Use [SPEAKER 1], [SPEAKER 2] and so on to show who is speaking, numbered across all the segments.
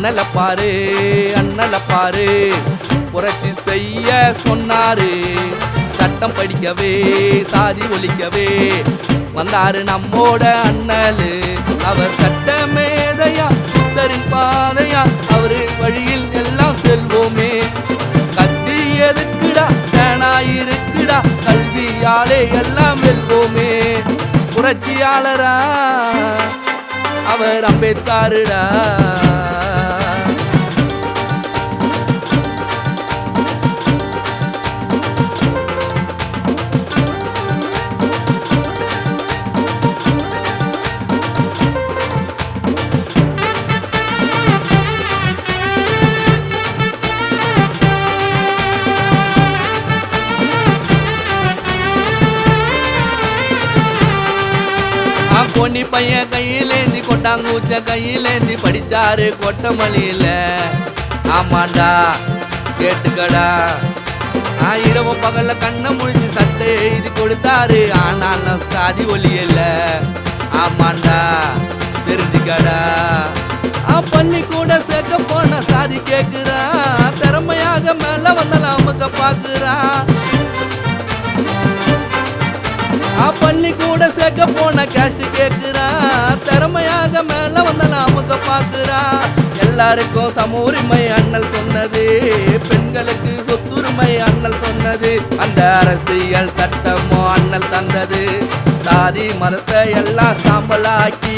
[SPEAKER 1] அண்ணல பாரு அண்ணல பாரு புரட்சி செய்ய சொன்னாரு. சட்டம் படிக்கவே சாதி ஒழிக்கவே வந்தாரு நம்மோட அண்ணலு. அவர் சட்ட மேதையா புத்தரின் பாதையா அவரு வழியில் எல்லாம் செல்வோமே. கத்தி எதுக்குடா பேனாயிருக்குடா கல்வியாலே எல்லாம் வெல்வோமே. புரட்சியாளரா அவர் அம்பேத்கருடா. பொன்னி பையன் கையிலேந்தி கொட்டாங்கூச்ச கையிலேந்தி படிச்சாரு கொட்டமல்லியில. ஆமாண்டா கேட்டுக்கடா. இரவு பகல்ல கண்ணை முழிச்சு சட்டை எழுதி கொடுத்தாரு. ஆனாலும் சாதி ஒலியல. ஆமாண்டா தெரிஞ்சுக்கடா. பள்ளி கூட சேர்க்க போன சாதி கேக்குறா. திறமையாக மேல வந்தாலும் அமுக்க பாக்குறா. பள்ளி கூட சேர்க்க போன கேஸ்ட் கேட்கிறா. திறமையாக மேல வந்தாலும் அமுக்க பாக்குறா. எல்லாருக்கும் சம உரிமை அண்ணல் சொன்னது. பெண்களுக்கு சொத்துரிமை அண்ணல் சொன்னது. அந்த அரசியல் சட்டமோ அண்ணல் தந்தது. சாதி மதத்தை எல்லாம் சாம்பலாக்கி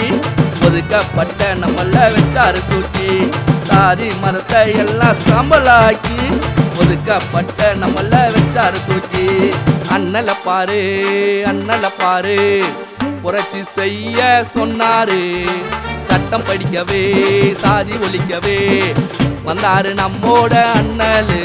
[SPEAKER 1] ஒதுக்கப்பட்ட நம்மள வச்சாரு தூக்கி. சாதி மதத்தை எல்லாம் சாம்பலாக்கி ஒதுக்கப்பட்ட நம்மள வச்சாரு தூக்கி. அண்ணல பாரு அண்ணல பாரு புரட்சி செய்ய சொன்னாரு. சட்டம் படிக்கவே சாதி ஒழிக்கவே வந்தாரு நம்மோட அண்ணலு.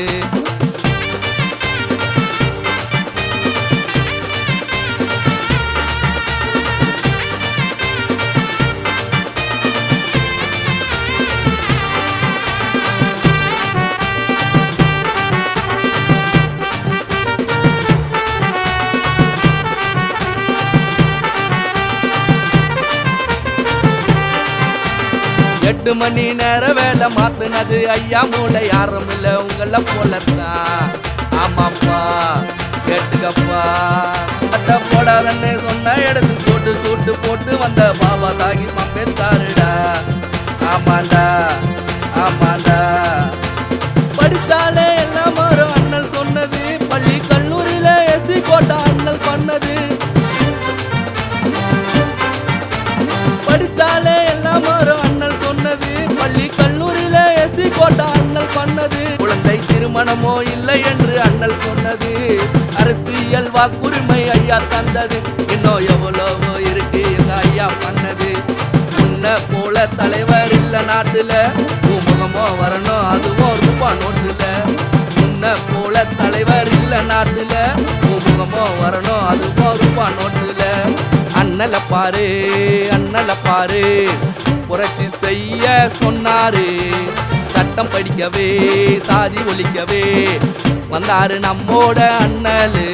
[SPEAKER 1] எட்டு மணி நேர வேலை மாத்துனது ஐயா மூளை யாரும் இல்ல உங்கள போலத்தான். ஆமாப்பா கேட்டுக்கப்பா. சட்ட போடாதன்னு சொன்ன எடுத்து போட்டு சூட்டு போட்டு வந்த பாபா சாஹிப் அம்பேத்கருடா. ஆமாண்டா ஆமாண்டா. படித்தாலே எல்லாம் மாறும் அண்ணல் சொன்னது. பள்ளி கல்லூரியில எஸ்சி கோட்டா அண்ணல் பண்ணது. படித்தாலே எல்லாம் மாறும் அண்ணல் சொன்னது. பள்ளி கல்லூரியில எஸ்சி கோட்டா அண்ணல் பண்ணது. குழந்தை திருமணமோ இல்லை என்று அண்ணல் சொன்னது. அரசியல் வாக்குரிமை ஐயா தந்தது. இன்னும் எவ்வளவோ இருக்கு எங்க ஐயா பண்ணது. முன்ன போல தலைவர் இல்ல நாட்டுல. முகமோ வரணும் அதுவும் ரூபா நோட்டுல. முன்ன போல தலைவர் இல்ல நாட்டுல. முகமோ வரணும் அதுவும் ரூபா நோட்டுல. அண்ணல பாரு அண்ணல பாரு புரட்சி செய்ய சொன்னாரு. சட்டம் படிக்கவே சாதி ஒழிக்கவே வந்தாரு நம்மோட அண்ணலு.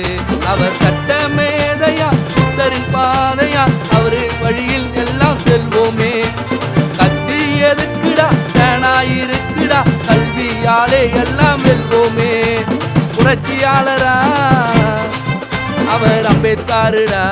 [SPEAKER 1] அவர் சட்ட மேதையா புத்தரின் பாதையா அவரு வழியில் எல்லாம் செல்வோமே. கத்தி எதுக்குடா பேனாயிருக்குடா கல்வியாலே எல்லாம் வெல்வோமே. புரட்சியாளரா அவர் அம்பேத்கருடா.